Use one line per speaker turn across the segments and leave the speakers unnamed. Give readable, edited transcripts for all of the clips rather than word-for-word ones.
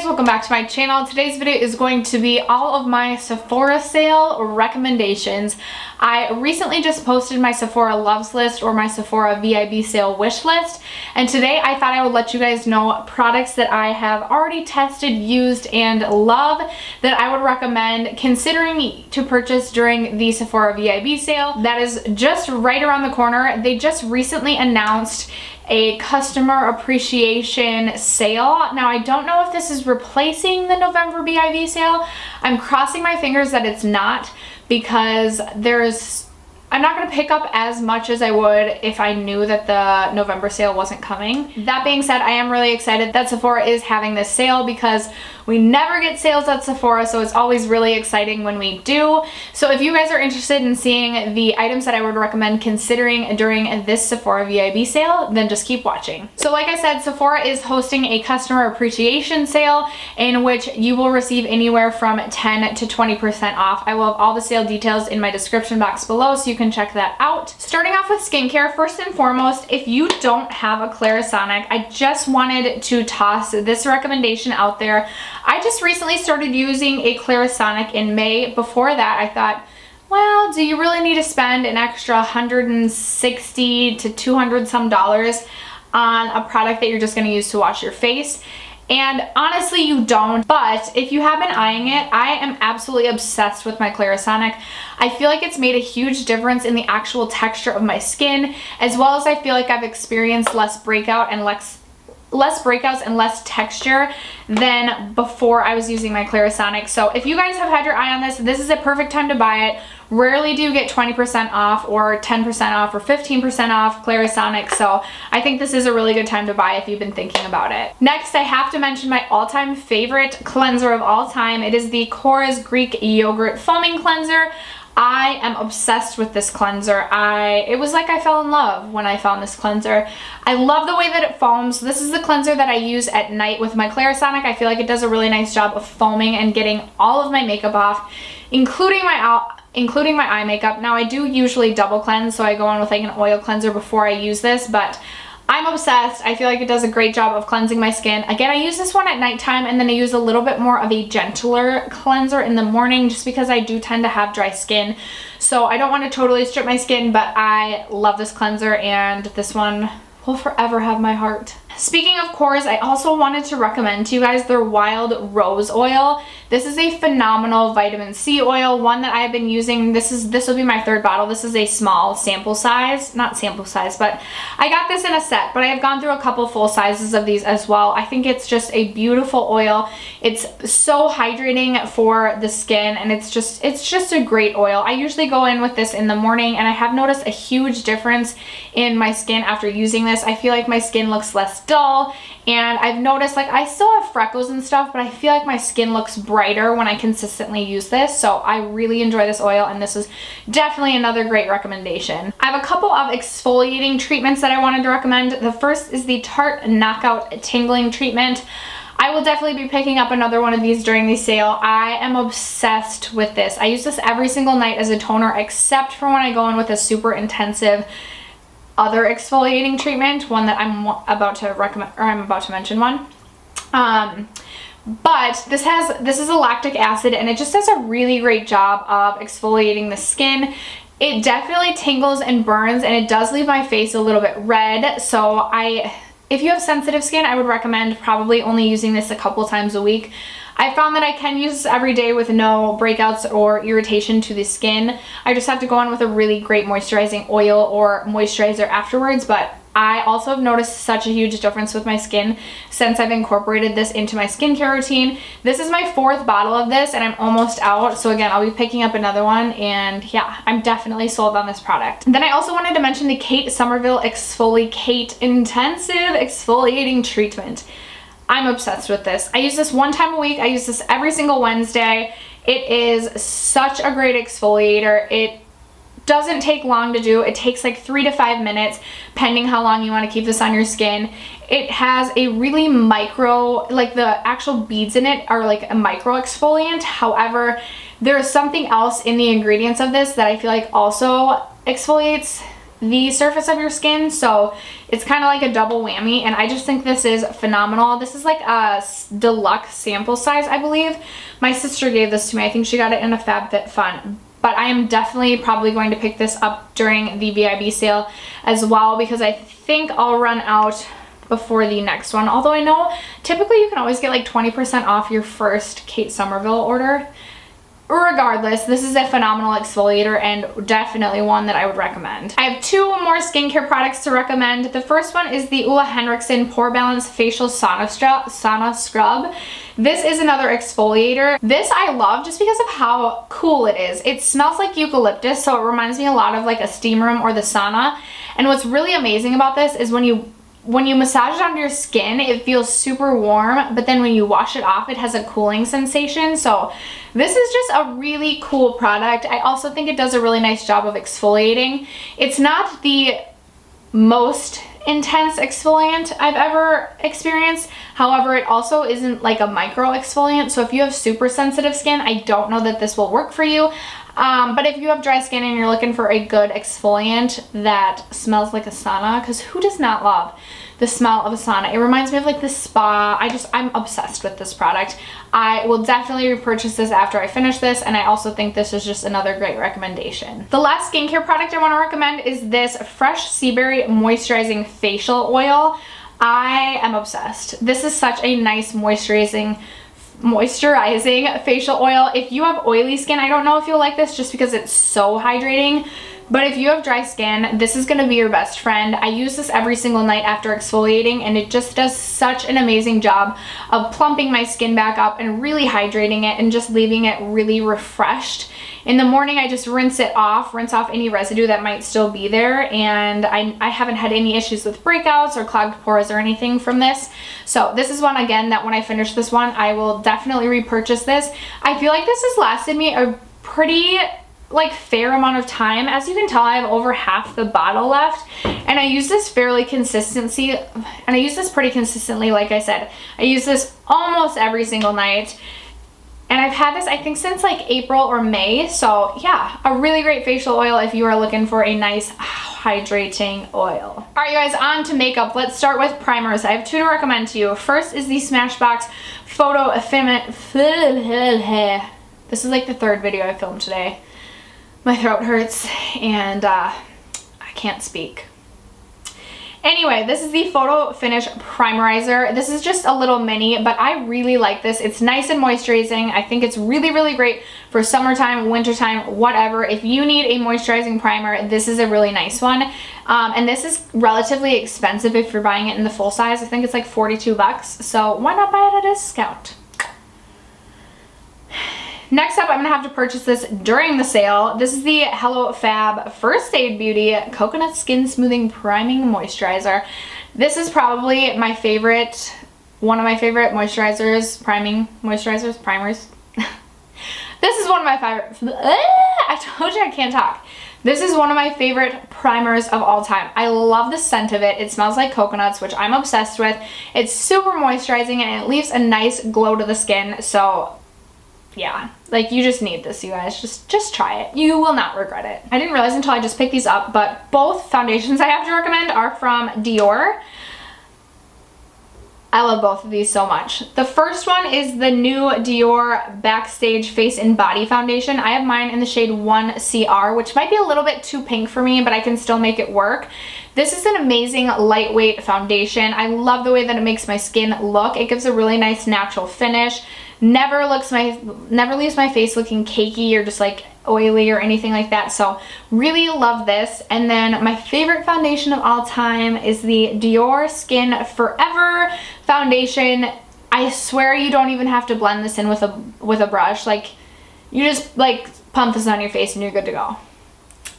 welcome back to my channel. Today's video is going to be all of my Sephora sale recommendations. I recently just posted my Sephora loves list or my Sephora VIB sale wish list, and today I thought I would let you guys know products that I have already tested, used, and love that I would recommend considering to purchase during the Sephora VIB sale that is just right around the corner. They just recently announced a customer appreciation sale. Now, I don't know if this is replacing the November VIB sale. I'm crossing my fingers that it's not, because I'm not going to pick up as much as I would if I knew that the November sale wasn't coming. That being said, I am really excited that Sephora is having this sale because we never get sales at Sephora, so it's always really exciting when we do. So if you guys are interested in seeing the items that I would recommend considering during this Sephora VIB sale, then just keep watching. So like I said, Sephora is hosting a customer appreciation sale in which you will receive anywhere from 10 to 20% off. I will have all the sale details in my description box below, so you can check that out. Starting off with skincare, first and foremost, if you don't have a Clarisonic, I just wanted to toss this recommendation out there. I just recently started using a Clarisonic in May. Before that, I thought, well, do you really need to spend an extra $160 to $200 some on a product that you're just going to use to wash your face? And honestly, you don't. But if you have been eyeing it, I am absolutely obsessed with my Clarisonic. I feel like it's made a huge difference in the actual texture of my skin, as well as I feel like I've experienced less breakouts and less texture than before I was using my Clarisonic. So if you guys have had your eye on this, this is a perfect time to buy it. Rarely do you get 20% off or 10% off or 15% off Clarisonic, so I think this is a really good time to buy if you've been thinking about it. Next, I have to mention my all-time favorite cleanser of all time. It is the Korres Greek Yogurt Foaming Cleanser. I am obsessed with this cleanser. It was like I fell in love when I found this cleanser. I love the way that it foams. This is the cleanser that I use at night with my Clarisonic. I feel like it does a really nice job of foaming and getting all of my makeup off, including my eye makeup. Now, I do usually double cleanse, so I go on with like an oil cleanser before I use this, but I'm obsessed. I feel like it does a great job of cleansing my skin. Again, I use this one at nighttime, and then I use a little bit more of a gentler cleanser in the morning just because I do tend to have dry skin. So I don't want to totally strip my skin, but I love this cleanser, and this one will forever have my heart. Speaking of Korres, I also wanted to recommend to you guys their Wild Rose Oil. This is a phenomenal vitamin C oil, one that I've been using. This will be my third bottle. This is a small sample size, not sample size, but I got this in a set, but I have gone through a couple full sizes of these as well. I think it's just a beautiful oil. It's so hydrating for the skin, and it's just a great oil. I usually go in with this in the morning, and I have noticed a huge difference in my skin after using this. I feel like my skin looks less dull, and I've noticed, like, I still have freckles and stuff, but I feel like my skin looks brighter when I consistently use this. So I really enjoy this oil, and this is definitely another great recommendation. I have a couple of exfoliating treatments that I wanted to recommend. The first is the Tarte Knockout Tingling Treatment. I will definitely be picking up another one of these during the sale. I am obsessed with this. I use this every single night as a toner, except for when I go in with a super intensive other exfoliating treatment, one that I'm about to recommend, or I'm about to mention one. But this is a lactic acid, and it just does a really great job of exfoliating the skin. It definitely tingles and burns, and it does leave my face a little bit red. So if you have sensitive skin, I would recommend probably only using this a couple times a week. I found that I can use this every day with no breakouts or irritation to the skin. I just have to go on with a really great moisturizing oil or moisturizer afterwards, but I also have noticed such a huge difference with my skin since I've incorporated this into my skincare routine. This is my fourth bottle of this, and I'm almost out. So again, I'll be picking up another one, and yeah, I'm definitely sold on this product. Then I also wanted to mention the Kate Somerville Exfoliate Intensive Exfoliating Treatment. I'm obsessed with this. I use this one time a week. I use this every single Wednesday. It is such a great exfoliator. It doesn't take long to do. It takes like 3 to 5 minutes, pending how long you want to keep this on your skin. It has a really micro, like the actual beads in it are like a micro exfoliant. However, there's something else in the ingredients of this that I feel like also exfoliates the surface of your skin, so it's kind of like a double whammy, and I just think this is phenomenal. This is like a deluxe sample size, I believe. My sister gave this to me. I think she got it in a FabFitFun, but I am definitely probably going to pick this up during the VIB sale as well, because I think I'll run out before the next one. Although I know typically you can always get like 20% off your first Kate Somerville order. Regardless, this is a phenomenal exfoliator and definitely one that I would recommend. I have two more skincare products to recommend. The first one is the Ulla Henriksen Pore Balance Facial Sauna Scrub. This is another exfoliator. This I love just because of how cool it is. It smells like eucalyptus, so it reminds me a lot of like a steam room or the sauna. And what's really amazing about this is when you massage it onto your skin, it feels super warm, but then when you wash it off, it has a cooling sensation. So this is just a really cool product. I also think it does a really nice job of exfoliating. It's not the most intense exfoliant I've ever experienced. However, it also isn't like a micro exfoliant. So if you have super sensitive skin, I don't know that this will work for you. But if you have dry skin and you're looking for a good exfoliant that smells like a sauna, because who does not love the smell of a sauna? It reminds me of like the spa. I'm obsessed with this product. I will definitely repurchase this after I finish this, and I also think this is just another great recommendation. The last skincare product I want to recommend is this Fresh Seaberry Moisturizing Facial Oil. I am obsessed. This is such a nice moisturizing facial oil. If you have oily skin, I don't know if you'll like this just because it's so hydrating, but if you have dry skin, this is going to be your best friend. I use this every single night after exfoliating, and it just does such an amazing job of plumping my skin back up and really hydrating it and just leaving it really refreshed. In the morning, I just rinse off any residue that might still be there, and I haven't had any issues with breakouts or clogged pores or anything from this. So this is one, again, that when I finish this one, I will definitely repurchase this. I feel like this has lasted me a pretty like fair amount of time. As you can tell, I have over half the bottle left, and I use this pretty consistently. Like I said, I use this almost every single night. And I've had this, I think, since like April or May. So yeah, a really great facial oil if you are looking for a nice hydrating oil. All right, you guys, on to makeup. Let's start with primers. I have two to recommend to you. First is the Smashbox Photo Effeminate. This is like the third video I filmed today. My throat hurts and I can't speak. Anyway, this is the Photo Finish Primerizer. This is just a little mini, but I really like this. It's nice and moisturizing. I think it's really, really great for summertime, wintertime, whatever. If you need a moisturizing primer, this is a really nice one. And this is relatively expensive if you're buying it in the full size. I think it's like 42 bucks. So why not buy it at a discount? Next up, I'm going to have to purchase this during the sale. This is the Hello Fab First Aid Beauty Coconut Skin Smoothing Priming Moisturizer. This is probably my favorite, one of my favorite moisturizers, primers. This is one of my favorite, I told you I can't talk. This is one of my favorite primers of all time. I love the scent of it. It smells like coconuts, which I'm obsessed with. It's super moisturizing and it leaves a nice glow to the skin. So yeah, like you just need this, you guys. Just try it. You will not regret it. I didn't realize until I just picked these up, but both foundations I have to recommend are from Dior. I love both of these so much. The first one is the new Dior Backstage Face and Body Foundation. I have mine in the shade 1CR, which might be a little bit too pink for me, but I can still make it work. This is an amazing lightweight foundation. I love the way that it makes my skin look. It gives a really nice natural finish. Never leaves my face looking cakey or just like oily or anything like that. So really love this. And then my favorite foundation of all time is the Dior Skin Forever foundation. I swear you don't even have to blend this in with a brush. Like you just like pump this on your face and you're good to go.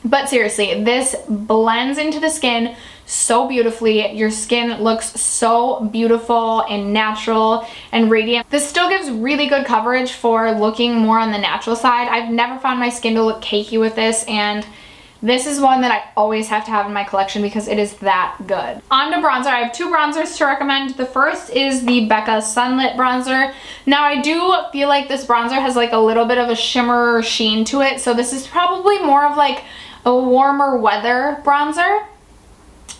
But seriously, this blends into the skin so beautifully. Your skin looks so beautiful and natural and radiant. This still gives really good coverage for looking more on the natural side. I've never found my skin to look cakey with this, and this is one that I always have to have in my collection because it is that good. On to bronzer. I have two bronzers to recommend. The first is the Becca Sunlit Bronzer. Now I do feel like this bronzer has like a little bit of a shimmer sheen to it, so this is probably more of like a warmer weather bronzer.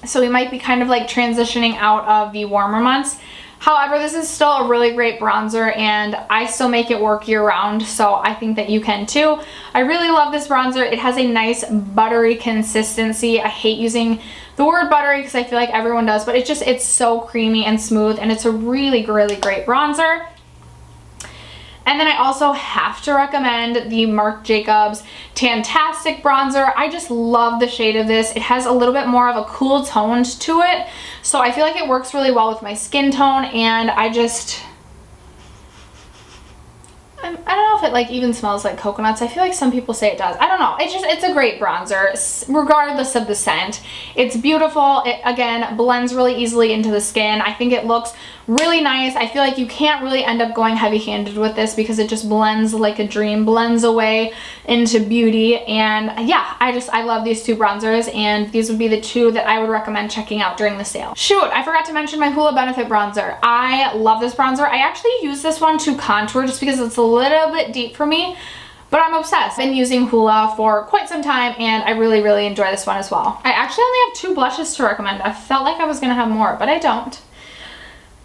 So we might be kind of like transitioning out of the warmer months. However, this is still a really great bronzer and I still make it work year round, so I think that you can too. I really love this bronzer. It has a nice buttery consistency. I hate using the word buttery because I feel like everyone does, but it's so creamy and smooth, and it's a really, really great bronzer. And then I also have to recommend the Marc Jacobs Tantastic Bronzer. I just love the shade of this. It has a little bit more of a cool tone to it, so I feel like it works really well with my skin tone, and I don't know if it like even smells like coconuts. I feel like some people say it does. I don't know. It's a great bronzer regardless of the scent. It's beautiful. It again blends really easily into the skin. I think it looks really nice. I feel like you can't really end up going heavy-handed with this because it just blends like a dream, blends away into beauty. And yeah, I love these two bronzers, and these would be the two that I would recommend checking out during the sale. Shoot, I forgot to mention my Hoola Benefit bronzer. I love this bronzer. I actually use this one to contour just because it's a little bit deep for me, but I'm obsessed. I've been using Hoola for quite some time, and I really, really enjoy this one as well. I actually only have 2 blushes to recommend. I felt like I was gonna have more, but I don't.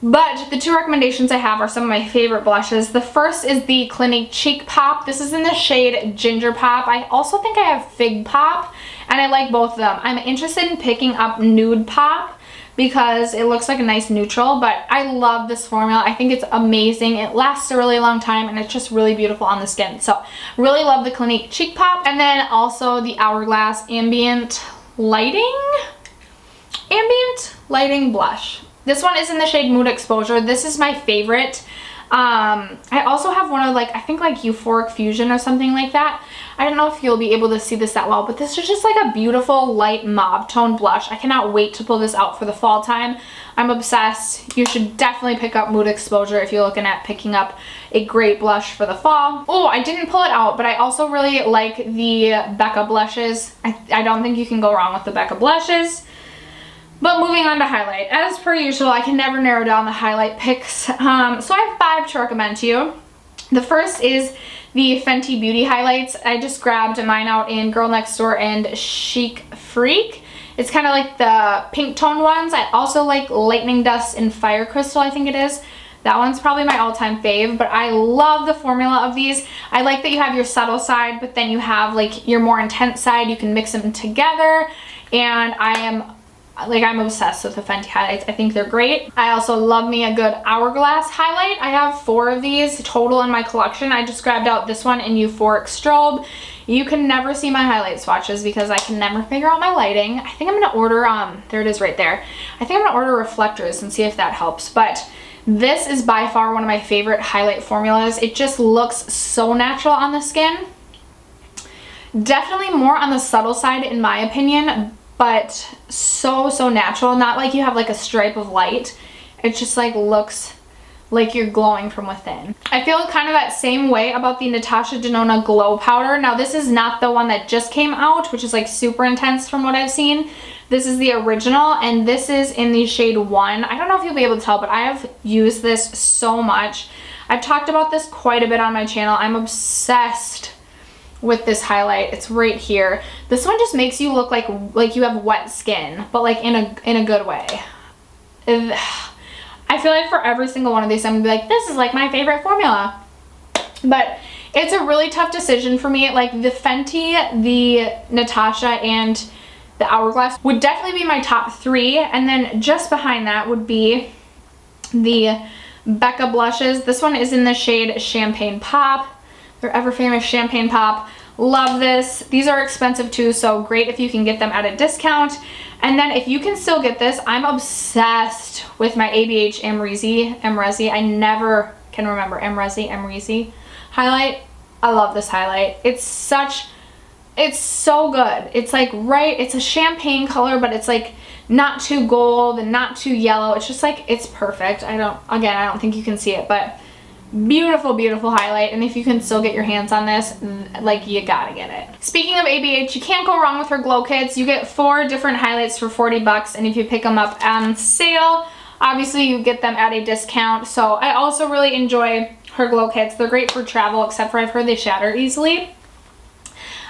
But the 2 recommendations I have are some of my favorite blushes. The first is the Clinique Cheek Pop. This is in the shade Ginger Pop. I also think I have Fig Pop, and I like both of them. I'm interested in picking up Nude Pop because it looks like a nice neutral, but I love this formula. I think it's amazing. It lasts a really long time, and it's just really beautiful on the skin. So really love the Clinique Cheek Pop. And then also the Hourglass Ambient Lighting Blush. This one is in the shade Mood Exposure. This is my favorite. I also have one of I think Euphoric Fusion or something like that. I don't know if you'll be able to see this that well, but this is just like a beautiful light mauve tone blush. I cannot wait to pull this out for the fall time. I'm obsessed. You should definitely pick up Mood Exposure if you're looking at picking up a great blush for the fall. Oh, I didn't pull it out, but I also really like the Becca blushes. I don't think you can go wrong with the Becca blushes. But moving on to highlight. As per usual, I can never narrow down the highlight picks. So I have 5 to recommend to you. The first is the Fenty Beauty highlights. I just grabbed mine out in Girl Next Door and Chic Freak. It's kind of like the pink tone ones. I also like Lightning Dust and Fire Crystal, I think it is. That one's probably my all-time fave, but I love the formula of these. I like that you have your subtle side, but then you have like your more intense side. You can mix them together, and I'm obsessed with the Fenty highlights. I think they're great. I also love me a good Hourglass highlight. I have 4 of these total in my collection. I just grabbed out this one in Euphoric Strobe. You can never see my highlight swatches because I can never figure out my lighting. I think I'm gonna order, there it is right there. I think I'm gonna order reflectors and see if that helps. But this is by far one of my favorite highlight formulas. It just looks so natural on the skin. Definitely more on the subtle side in my opinion, but so natural. Not like you have like a stripe of light. It just like looks like you're glowing from within. I feel kind of that same way about the Natasha Denona Glow Powder. Now this is not the one that just came out, which is like super intense from what I've seen. This is the original, and this is in the shade 1. I don't know if you'll be able to tell, but I have used this so much. I've talked about this quite a bit on my channel. I'm obsessed with this highlight. It's right here. This one just makes you look like you have wet skin, but like in a good way. I feel like for every single one of these I'm gonna be like, this is like my favorite formula. But it's a really tough decision for me. Like the Fenty, the Natasha, and the Hourglass would definitely be my top 3, and then just behind that would be the Becca blushes. This one is in the shade Champagne Pop. Their ever famous Champagne Pop. Love this. These are expensive too, so great if you can get them at a discount. And then if you can still get this, I'm obsessed with my ABH Amrezi. I never can remember Amrezi highlight. I love this highlight. It's so good. It's like it's a champagne color, but it's like not too gold and not too yellow. It's just like, it's perfect. I don't think you can see it, but beautiful highlight. And if you can still get your hands on this, like, you gotta get it. Speaking of ABH, you can't go wrong with her glow kits. You get 4 different highlights for 40 bucks, and if you pick them up on sale, obviously you get them at a discount. So I also really enjoy her glow kits. They're great for travel, except for I've heard they shatter easily.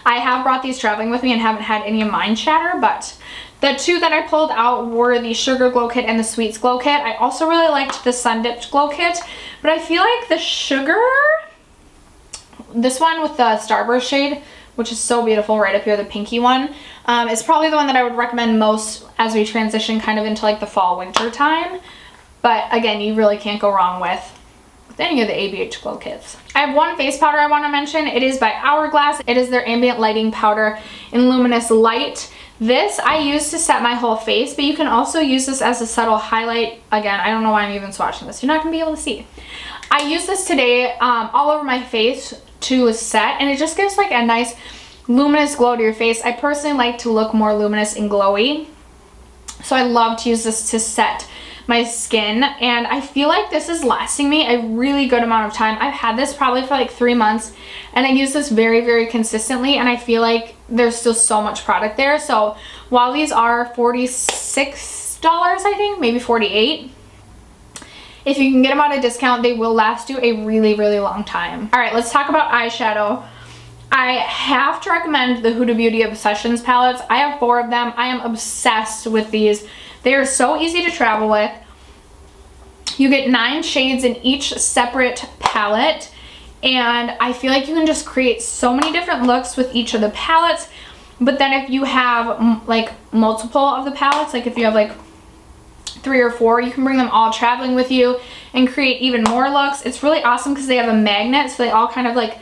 I have brought these traveling with me and haven't had any of mine shatter, but the two that I pulled out were the Sugar Glow Kit and the Sweets Glow Kit. I also really liked the Sun Dipped Glow Kit, but I feel like the Sugar, this one with the Starburst shade, which is so beautiful right up here, the pinky one, is probably the one that I would recommend most as we transition kind of into like the fall winter time. But again, you really can't go wrong with any of the ABH Glow Kits. I have one face powder I want to mention. It is by Hourglass. It is their Ambient Lighting Powder in Luminous Light. This I use to set my whole face, but you can also use this as a subtle highlight. Again, I don't know why I'm even swatching this. You're not going to be able to see. I used this today all over my face to set, and it just gives like a nice luminous glow to your face. I personally like to look more luminous and glowy, so I love to use this to set my skin, and I feel like this is lasting me a really good amount of time. I've had this probably for like 3 months, and I use this very, very consistently, and I feel like there's still so much product there. So while these are $46, I think, maybe $48, if you can get them at a discount, they will last you a really, really long time. All right, let's talk about eyeshadow. I have to recommend the Huda Beauty Obsessions palettes. I have 4 of them. I am obsessed with these. They are so easy to travel with. You get 9 shades in each separate palette, and I feel like you can just create so many different looks with each of the palettes. But then if you have like multiple of the palettes, like if you have like 3 or 4, you can bring them all traveling with you and create even more looks. It's really awesome because they have a magnet, so they all kind of like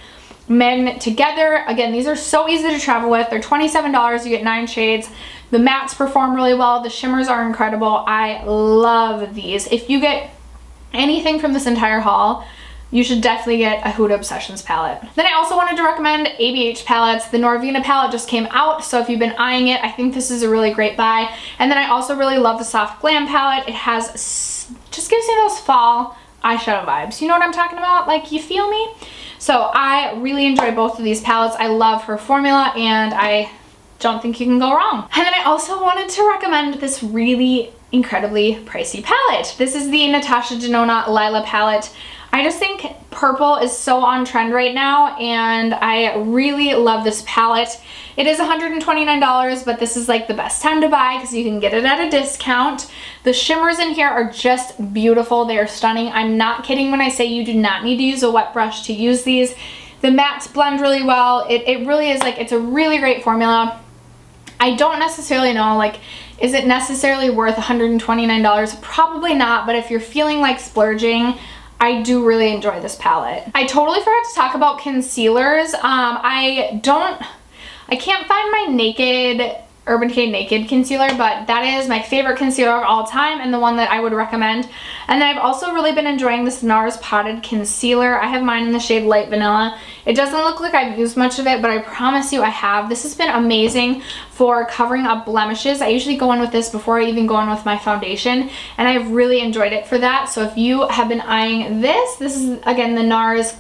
magnet together. Again, these are so easy to travel with. They're $27. You get 9 shades. The mattes perform really well. The shimmers are incredible. I love these. If you get anything from this entire haul, you should definitely get a Huda Obsessions palette. Then I also wanted to recommend ABH palettes. The Norvina palette just came out, so if you've been eyeing it, I think this is a really great buy. And then I also really love the Soft Glam palette. It has, just gives me those fall eyeshadow vibes. You know what I'm talking about? Like, you feel me? So I really enjoy both of these palettes. I love her formula, and I don't think you can go wrong. And then I also wanted to recommend this really incredibly pricey palette. This is the Natasha Denona Lila palette. I just think purple is so on trend right now, and I really love this palette. It is $129, but this is like the best time to buy because you can get it at a discount. The shimmers in here are just beautiful. They are stunning. I'm not kidding when I say you do not need to use a wet brush to use these. The mattes blend really well. It really is like, it's a really great formula. I don't necessarily know, like, is it necessarily worth $129? Probably not, but if you're feeling like splurging, I do really enjoy this palette. I totally forgot to talk about concealers. I can't find my Urban Decay Naked concealer, but that is my favorite concealer of all time and the one that I would recommend. And then I've also really been enjoying this NARS Potted Concealer. I have mine in the shade Light Vanilla. It doesn't look like I've used much of it, but I promise you I have. This has been amazing for covering up blemishes. I usually go in with this before I even go in with my foundation, and I've really enjoyed it for that. So if you have been eyeing this is again the NARS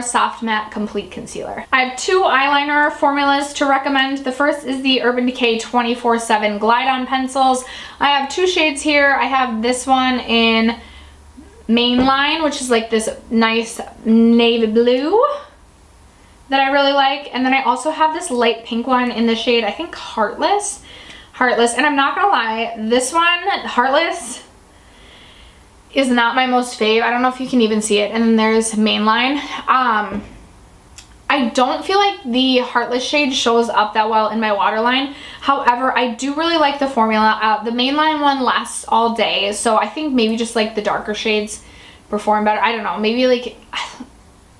Soft Matte Complete Concealer. I have 2 eyeliner formulas to recommend. The first is the Urban Decay 24/7 Glide On Pencils. I have 2 shades here. I have this one in Mainline, which is like this nice navy blue that I really like. And then I also have this light pink one in the shade, I think Heartless. And I'm not gonna lie, this one, Heartless, is not my most fave. I don't know if you can even see it. And then there's Mainline. I don't feel like the Heartless shade shows up that well in my waterline. However, I do really like the formula. The Mainline one lasts all day, so I think maybe just like the darker shades perform better. I don't know, maybe like,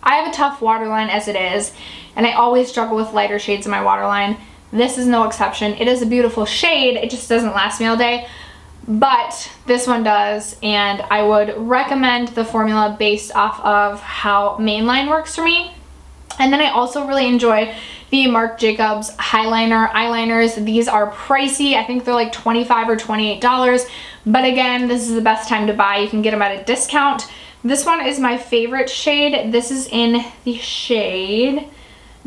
I have a tough waterline as it is, and I always struggle with lighter shades in my waterline. This is no exception. It is a beautiful shade, it just doesn't last me all day. But this one does, and I would recommend the formula based off of how Mainline works for me. And then I also really enjoy the Marc Jacobs eyeliners. These are pricey. I think they're like $25 or $28. But again, this is the best time to buy. You can get them at a discount. This one is my favorite shade. This is in the shade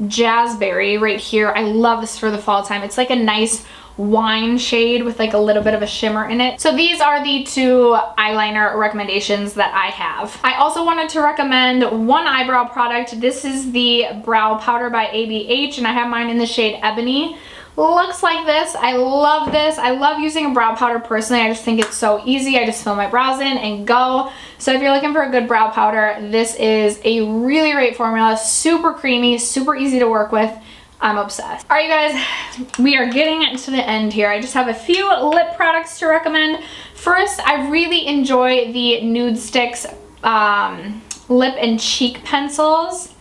Jazzberry right here. I love this for the fall time. It's like a nice wine shade with like a little bit of a shimmer in it. So these are the two eyeliner recommendations that I have. I also wanted to recommend one eyebrow product. This is the brow powder by ABH, and I have mine in the shade Ebony. Looks like this. I love this. I love using a brow powder personally. I just think it's so easy. I just fill my brows in and go. So if you're looking for a good brow powder, this is a really great formula. Super creamy, super easy to work with. I'm obsessed. All right, you guys, we are getting to the end here. I just have a few lip products to recommend. First, I really enjoy the Nude Sticks lip and cheek pencils.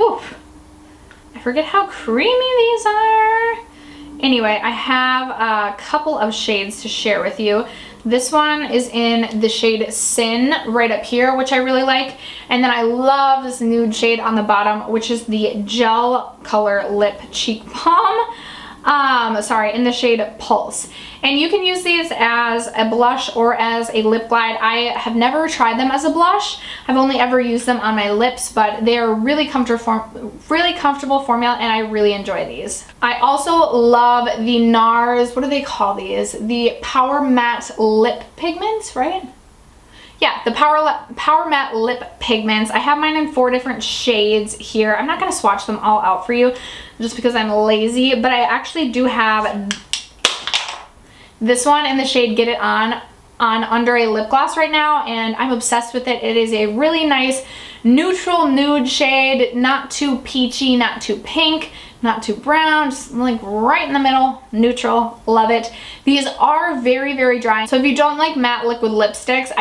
Oof, I forget how creamy these are. Anyway, I have a couple of shades to share with you. This one is in the shade Sin right up here, which I really like. And then I love this nude shade on the bottom, which is the Gel Color Lip Cheek Balm. In the shade Pulse. And you can use these as a blush or as a lip glide. I have never tried them as a blush. I've only ever used them on my lips, but they're really comfortable formula, and I really enjoy these. I also love the NARS, what do they call these? The Power Matte Lip Pigments, right? Yeah, the Power Matte Lip Pigments. I have mine in 4 different shades here. I'm not going to swatch them all out for you just because I'm lazy, but I actually do have this one in the shade Get It On under a lip gloss right now, and I'm obsessed with it. It is a really nice neutral nude shade, not too peachy, not too pink, not too brown, just like right in the middle, neutral. Love it. These are very, very dry. So if you don't like matte liquid lipsticks,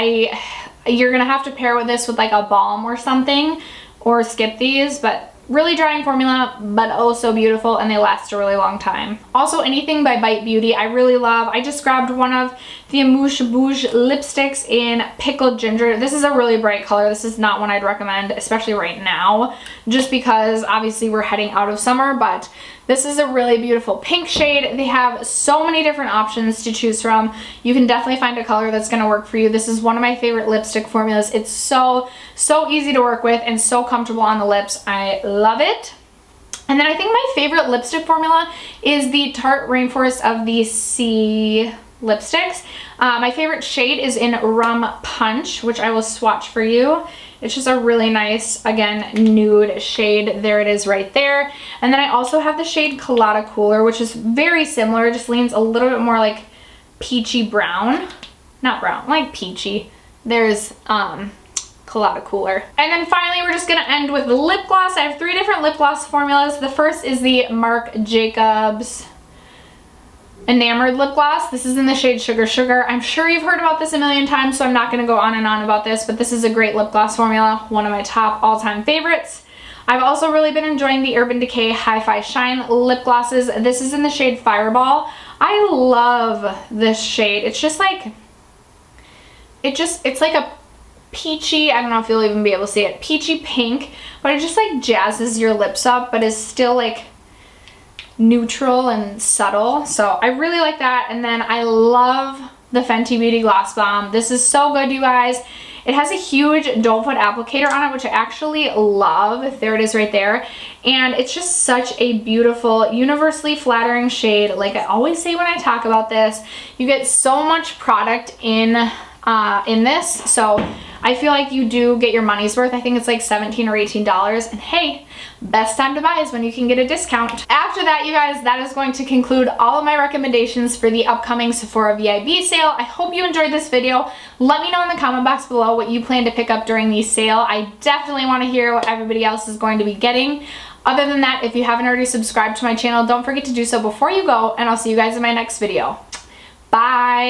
you're gonna have to pair with this with like a balm or something, or skip these, but really drying formula, but also beautiful, and they last a really long time. Also, anything by Bite Beauty, I really love. I just grabbed one of the Amouche Bouge lipsticks in Pickled Ginger. This is a really bright color. This is not one I'd recommend, especially right now, just because obviously we're heading out of summer, but this is a really beautiful pink shade. They have so many different options to choose from. You can definitely find a color that's gonna work for you. This is one of my favorite lipstick formulas. It's so easy to work with and so comfortable on the lips. I love it. And then I think my favorite lipstick formula is the Tarte Rainforest of the Sea lipsticks. My favorite shade is in Rum Punch, which I will swatch for you. It's just a really nice, again, nude shade. There it is right there. And then I also have the shade Colada Cooler, which is very similar. It just leans a little bit more like peachy brown. Not brown, like peachy. There's Colada Cooler. And then finally, we're just gonna end with the lip gloss. I have 3 different lip gloss formulas. The first is the Marc Jacobs Enamored lip gloss. This is in the shade Sugar Sugar. I'm sure you've heard about this a million times, so I'm not going to go on and on about this, but this is a great lip gloss formula, one of my top all-time favorites. I've also really been enjoying the Urban Decay Hi-Fi Shine lip glosses. This is in the shade Fireball. I love this shade. It's just like, it's like a peachy, I don't know if you'll even be able to see it, peachy pink, but it just like jazzes your lips up, but is still like neutral and subtle. So I really like that. And then I love the Fenty Beauty Gloss Bomb. This is so good, you guys. It has a huge doe foot applicator on it, which I actually love. There it is right there. And it's just such a beautiful, universally flattering shade. Like I always say when I talk about this, you get so much product in this. So I feel like you do get your money's worth. I think it's like $17 or $18. And hey, best time to buy is when you can get a discount. After that, you guys, that is going to conclude all of my recommendations for the upcoming Sephora VIB sale. I hope you enjoyed this video. Let me know in the comment box below what you plan to pick up during the sale. I definitely want to hear what everybody else is going to be getting. Other than that, if you haven't already subscribed to my channel, don't forget to do so before you go, and I'll see you guys in my next video. Bye!